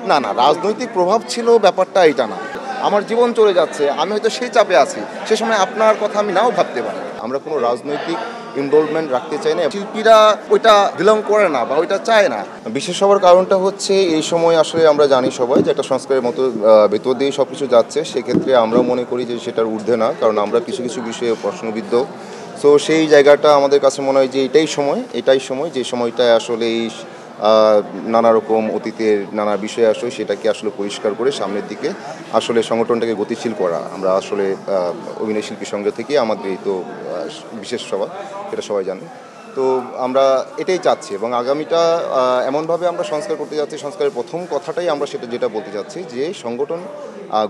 না, না, রাজনৈতিক প্রভাব ছিল ব্যাপারটা এটা না। আমার জীবন চলে যাচ্ছে, আমি হয়তো সেই চাপে আছি। সে সময় আপনার কথা আমি নাও ভাবতে পারি। আমরা কোনো রাজনৈতিক ইনভলভমেন্ট রাখতে চাই না। শিল্পীরা ওইটা বিলং করে না বা ওইটা চায় না। বিশেষ হওয়ার কারণটা হচ্ছে এই সময় আসলে আমরা জানি সবাই যে একটা সংস্কারের মতো ভেতর দিয়ে সব কিছু যাচ্ছে। সেক্ষেত্রে আমরা মনে করি যে সেটার ঊর্ধ্বে না, কারণ আমরা কিছু কিছু বিষয়ে প্রশ্নবিদ্ধ। সো সেই জায়গাটা আমাদের কাছে মনে হয় যে এটাই সময় যে সময়টায় আসলে এই নানা রকম অতীতের নানা বিষয় আসলে সেটাকে আসলে পরিষ্কার করে সামনের দিকে আসলে সংগঠনটাকে গতিশীল করা। আমরা আসলে অভিনয় শিল্পী সংঘ থেকে আমাদের এই তো বিশেষ সভা, এটা সবাই জানে। তো আমরা এটাই চাচ্ছি এবং আগামীটা এমনভাবে আমরা সংস্কার করতে যাচ্ছি। সংস্কারের প্রথম কথাটাই আমরা যেটা বলতে চাচ্ছি যে সংগঠন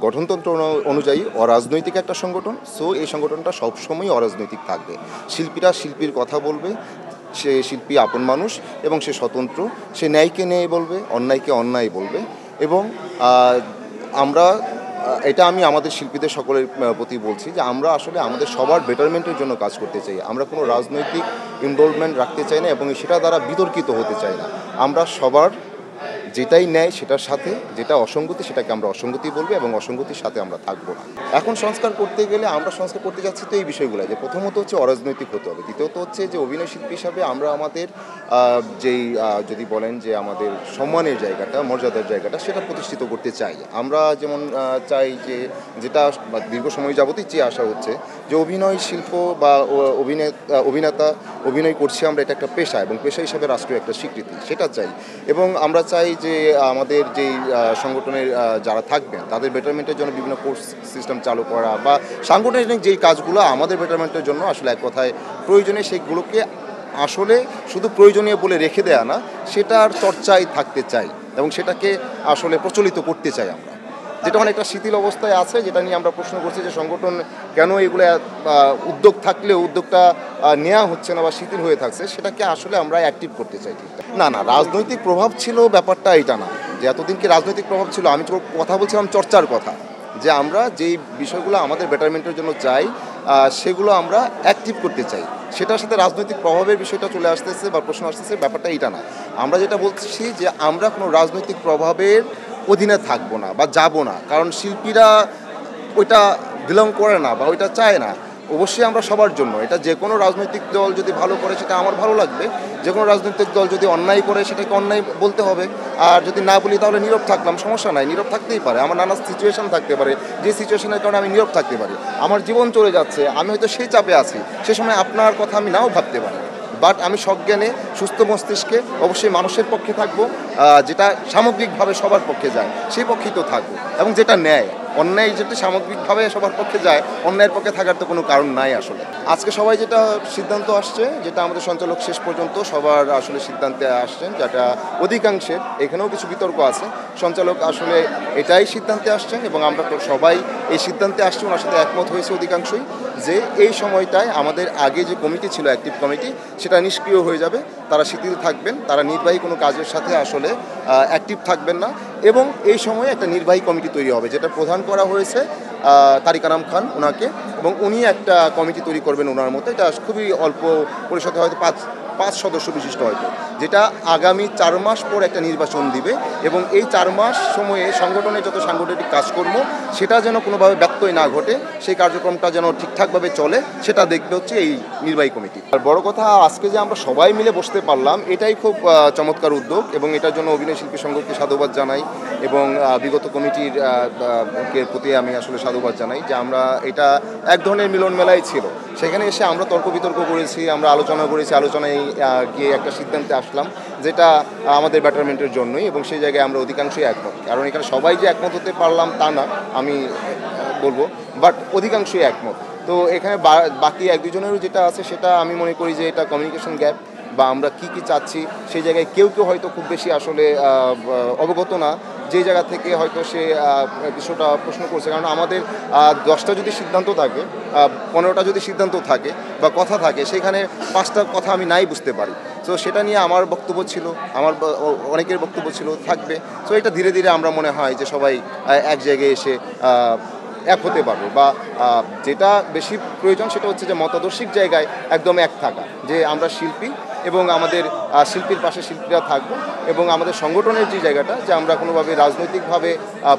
গঠনতন্ত্র অনুযায়ী অরাজনৈতিক একটা সংগঠন। সো এই সংগঠনটা সবসময়ই অরাজনৈতিক থাকবে। শিল্পীরা শিল্পীর কথা বলবে, সে শিল্পী আপন মানুষ এবং সে স্বতন্ত্র। সে ন্যায়কে ন্যায় বলবে, অন্যায়কে অন্যায় বলবে। এবং আমরা এটা আমি আমাদের শিল্পীদের সকলের প্রতি বলছি যে আমরা আসলে আমাদের সবার বেটারমেন্টের জন্য কাজ করতে চাই। আমরা কোনো রাজনৈতিক ইনভলভমেন্ট রাখতে চাই না এবং সেটা দ্বারা বিতর্কিত হতে চাই না। আমরা সবার যেটাই ন্যায় সেটার সাথে, যেটা অসঙ্গতি সেটাকে আমরা অসঙ্গতি বলবো এবং অসঙ্গতির সাথে আমরা থাকবো না। এখন সংস্কার করতে গেলে আমরা সংস্কার করতে যাচ্ছি তো এই বিষয়গুলো, যে প্রথমত হচ্ছে অরাজনৈতিক হতে হবে, দ্বিতীয়ত হচ্ছে যে অভিনয় শিল্পী হিসাবে আমরা আমাদের যেই যদি বলেন যে আমাদের সম্মানের জায়গাটা, মর্যাদার জায়গাটা, সেটা প্রতিষ্ঠিত করতে চাই। আমরা যেমন চাই যে যেটা দীর্ঘ সময় যাবতই চেয়ে আসা হচ্ছে যে অভিনয় শিল্প বা অভিনেতা অভিনয় করছি আমরা, এটা একটা পেশা এবং পেশা হিসাবে রাষ্ট্রীয় একটা স্বীকৃতি, সেটা চাই। এবং আমরা চাই যে আমাদের যেই সংগঠনের যারা থাকবেন তাদের বেটারমেন্টের জন্য বিভিন্ন কোর্স সিস্টেম চালু করা বা সাংগঠনিক যেই কাজগুলো আমাদের বেটারমেন্টের জন্য আসলে এক কথায় প্রয়োজনীয়, সেগুলোকে আসলে শুধু প্রয়োজনীয় বলে রেখে দেয়া না, সেটার চর্চায় থাকতে চাই এবং সেটাকে আসলে প্রচলিত করতে চাই আমরা। যেটা অনেকটা শিথিল অবস্থায় আছে, যেটা নিয়ে আমরা প্রশ্ন করছি যে সংগঠন কেন এগুলো উদ্যোগ থাকলেও উদ্যোগটা নেওয়া হচ্ছে না বা শিথিল হয়ে থাকছে, সেটাকে আসলে আমরা অ্যাক্টিভ করতে চাই। না, না, রাজনৈতিক প্রভাব ছিল ব্যাপারটা এটা না। যে এতদিন কি রাজনৈতিক প্রভাব ছিল, আমি কথা বলছিলাম চর্চার কথা, যে আমরা যেই বিষয়গুলো আমাদের বেটারমেন্টের জন্য চাই সেগুলো আমরা অ্যাক্টিভ করতে চাই। সেটার সাথে রাজনৈতিক প্রভাবের বিষয়টা চলে আসতেছে বা প্রশ্ন আসতেছে, ব্যাপারটা এটা না। আমরা যেটা বলছি যে আমরা কোনো রাজনৈতিক প্রভাবের অধীনে থাকবো না বা যাব না, কারণ শিল্পীরা ওইটা বিলং করে না বা ওইটা চায় না। অবশ্যই আমরা সবার জন্য, এটা যে কোনো রাজনৈতিক দল যদি ভালো করে সেটা আমার ভালো লাগবে, যে কোনো রাজনৈতিক দল যদি অন্যায় করে সেটাকে অন্যায় বলতে হবে। আর যদি না বলি তাহলে নীরব থাকলাম, সমস্যা নাই, নীরব থাকতেই পারে। আমার নানা সিচুয়েশান থাকতে পারে, যে সিচুয়েশনের কারণে আমি নীরব থাকতে পারি। আমার জীবন চলে যাচ্ছে, আমি হয়তো সেই চাপে আছি, সে সময় আপনার কথা আমি নাও ভাবতে পারি। বাট আমি সজ্ঞানে সুস্থ মস্তিষ্কে অবশ্যই মানুষের পক্ষে থাকবো, যেটা সামগ্রিকভাবে সবার পক্ষে যায় সেই পক্ষেই তো থাকবো। এবং যেটা ন্যায়, অন্যায় যেটা সামগ্রিকভাবে সবার পক্ষে যায়, অন্যায়ের পক্ষে থাকার তো কোনো কারণ নাই আসলে। আজকে সবাই যেটা সিদ্ধান্ত আসছে, যেটা আমাদের সঞ্চালক শেষ পর্যন্ত সবার আসলে সিদ্ধান্তে আসছেন, যেটা অধিকাংশের, এখানেও কিছু বিতর্ক আছে, সঞ্চালক আসলে এটাই সিদ্ধান্তে আসছেন এবং আমরা তো সবাই এই সিদ্ধান্তে আসছি, ওনার সাথে একমত হয়েছে অধিকাংশই, যে এই সময়টায় আমাদের আগে যে কমিটি ছিল, অ্যাক্টিভ কমিটি, সেটা নিষ্ক্রিয় হয়ে যাবে। তারা শিথিল থাকবেন, তারা নির্বাহী কোনো কাজের সাথে আসলে অ্যাক্টিভ থাকবেন না। এবং এই সময়ে একটা নির্বাহী কমিটি তৈরি হবে, যেটা প্রধান করা হয়েছে তারিক আনাম খান ওনাকে, এবং উনি একটা কমিটি তৈরি করবেন ওনার মতো। এটা খুবই অল্প পরিষদে, হয়তো পাঁচ সদস্য বিশিষ্ট, হয়তো, যেটা আগামী 4 মাস পর একটা নির্বাচন দিবে। এবং এই 4 মাস সময়ে সংগঠনের যত সাংগঠনিক কাজকর্ম, সেটা যেন কোনোভাবে ব্যত্যয় না ঘটে, সেই কার্যক্রমটা যেন ঠিকঠাকভাবে চলে, সেটা দেখবে হচ্ছে এই নির্বাহী কমিটি। আর বড় কথা, আজকে যে আমরা সবাই মিলে বসতে পারলাম, এটাই খুব চমৎকার উদ্যোগ এবং এটার জন্য অভিনয় শিল্পী সংঘকে সাধুবাদ জানাই এবং বিগত কমিটির প্রতি আমি আসলে সাধুবাদ জানাই যে আমরা এটা এক ধরনের মিলন মেলাই ছিল। সেখানে এসে আমরা তর্ক বিতর্ক করেছি, আমরা আলোচনা করেছি, আলোচনায় গিয়ে একটা সিদ্ধান্তে আসলাম যেটা আমাদের বেটারমেন্টের জন্যই, এবং সেই জায়গায় আমরা অধিকাংশই একমত। কারণ এখানে সবাই যে একমত হতে পারলাম তা না আমি বলবো, বাট অধিকাংশই একমত। তো এখানে বাকি 1-2 জনেরও যেটা আছে, সেটা আমি মনে করি যে এটা কমিউনিকেশন গ্যাপ, বা আমরা কি চাচ্ছি সেই জায়গায় কেউ হয়তো খুব বেশি আসলে অবগত না, যে জায়গা থেকে হয়তো সে বিষয়টা প্রশ্ন করছে। কারণ আমাদের 10টা যদি সিদ্ধান্ত থাকে, 15টা যদি সিদ্ধান্ত থাকে বা কথা থাকে, সেখানে 5টা কথা আমি নাই বুঝতে পারি। তো সেটা নিয়ে আমার বক্তব্য ছিল, আমার অনেকের বক্তব্য ছিল, থাকবে। তো এটা ধীরে ধীরে আমরা মনে হয় যে সবাই এক জায়গায় এসে এক হতে পারবো, বা যেটা বেশি প্রয়োজন সেটা হচ্ছে যে মতাদর্শিক জায়গায় একদম এক থাকা, যে আমরা শিল্পী এবং আমাদের শিল্পীর পাশে শিল্পীরা থাকবো এবং আমাদের সংগঠনের যে জায়গাটা যে আমরা কোনোভাবে রাজনৈতিকভাবে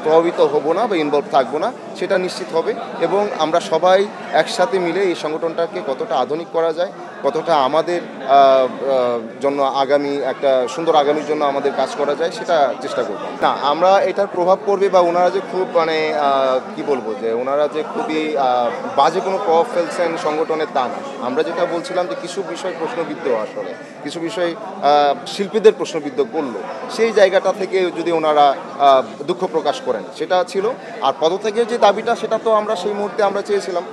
প্রভাবিত হব না বা ইনভলভ থাকবো না সেটা নিশ্চিত হবে এবং আমরা সবাই একসাথে মিলে এই সংগঠনটাকে কতটা আধুনিক করা যায়, কতটা আমাদের জন্য আগামী একটা সুন্দর আগামীর জন্য আমাদের কাজ করা যায় সেটা চেষ্টা করব না। আমরা এটার প্রভাব পড়বে বা ওনারা যে খুব মানে কি বলবো যে ওনারা যে খুবই বাজে কোনো প্রভাব ফেলছেন সংগঠনের তা না। আমরা যেটা বলছিলাম যে কিছু বিষয় প্রশ্নবিদ্ধ, আসলে কিছু বিষয় শিল্পীদের প্রশ্নবিদ্ধ করলো, সেই জায়গাটা থেকে যদি ওনারা দুঃখ প্রকাশ করেন সেটা ছিল। আর পদত্যাগের যে দাবিটা সেটা তো আমরা সেই মুহূর্তে আমরা চেয়েছিলাম,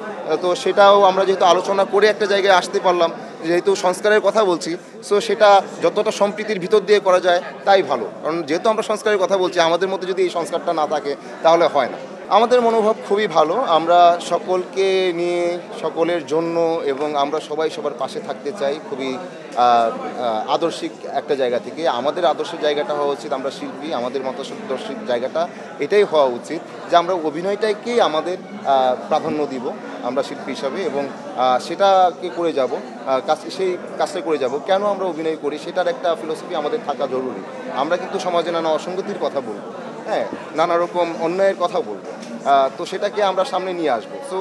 তো সেটাও আমরা যেহেতু আলোচনা করে একটা জায়গায় আসতে পারলাম, যেহেতু সংস্কারের কথা বলছি, সো সেটা যতটা সম্প্রীতির ভিতর দিয়ে করা যায় তাই ভালো। কারণ যেহেতু আমরা সংস্কারের কথা বলছি, আমাদের মধ্যে যদি এই সংস্কারটা না থাকে তাহলে হয় না। আমাদের মনোভাব খুবই ভালো, আমরা সকলকে নিয়ে সকলের জন্য এবং আমরা সবাই সবার পাশে থাকতে চাই খুবই আদর্শিক একটা জায়গা থেকে। আমাদের আদর্শের জায়গাটা হওয়া উচিত, আমরা শিল্পী, আমাদের মতাদর্শিক জায়গাটা এটাই হওয়া উচিত যে আমরা অভিনয়টাকেই আমাদের প্রাধান্য দিব আমরা শিল্পী হিসাবে এবং সেটাকে করে যাব, সেই কাজটা করে যাব। কেন আমরা অভিনয় করি সেটার একটা ফিলোসফি আমাদের থাকা জরুরি। আমরা কিন্তু সমাজে নানা অসঙ্গতির কথা বলবো, হ্যাঁ, নানা রকম অন্যায়ের কথা বলবো, তো সেটাকে আমরা সামনে নিয়ে আসবো। সো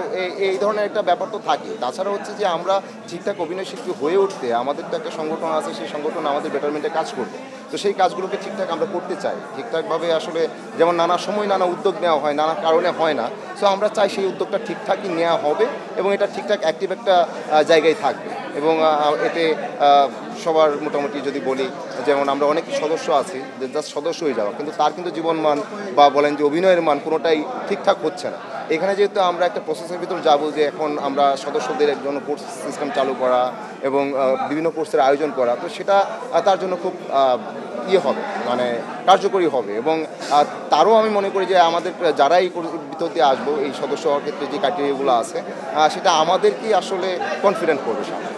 এই ধরনের একটা ব্যাপার তো থাকে। তাছাড়া হচ্ছে যে আমরা ঠিকঠাক অভিনয় শিল্পী হয়ে উঠতে আমাদের তো একটা সংগঠন আছে, সেই সংগঠন আমাদের বেটারমেন্টে কাজ করবে। তো সেই কাজগুলোকে ঠিকঠাক আমরা করতে চাই ঠিকঠাকভাবে, আসলে যেমন নানা সময় নানা উদ্যোগ নেওয়া হয়, নানা কারণে হয় না। সো আমরা চাই সেই উদ্যোগটা ঠিকঠাকই নেওয়া হবে এবং এটা ঠিকঠাক অ্যাক্টিভ একটা জায়গায় থাকবে এবং এতে সবার মোটামুটি যদি বলি, যেমন আমরা অনেক সদস্য আছি যে জাস্ট সদস্য হয়ে যাওয়া, কিন্তু তার কিন্তু জীবন মান বা বলেন যে অভিনয়ের মান কোনোটাই ঠিকঠাক হচ্ছে না। এখানে যেহেতু আমরা একটা প্রসেসের ভিতর যাবো যে এখন আমরা সদস্যদের জন্য কোর্স সিস্টেম চালু করা এবং বিভিন্ন কোর্সের আয়োজন করা, তো সেটা তার জন্য খুব হবে, মানে কার্যকরী হবে এবং তারও আমি মনে করি যে আমাদের যারাই ভিতর দিয়ে আসবো এই সদস্য হওয়ার ক্ষেত্রে যে ক্রাইটেরিয়াগুলো আছে সেটা আমাদেরকেই আসলে কনফিডেন্ট করবে সামনে।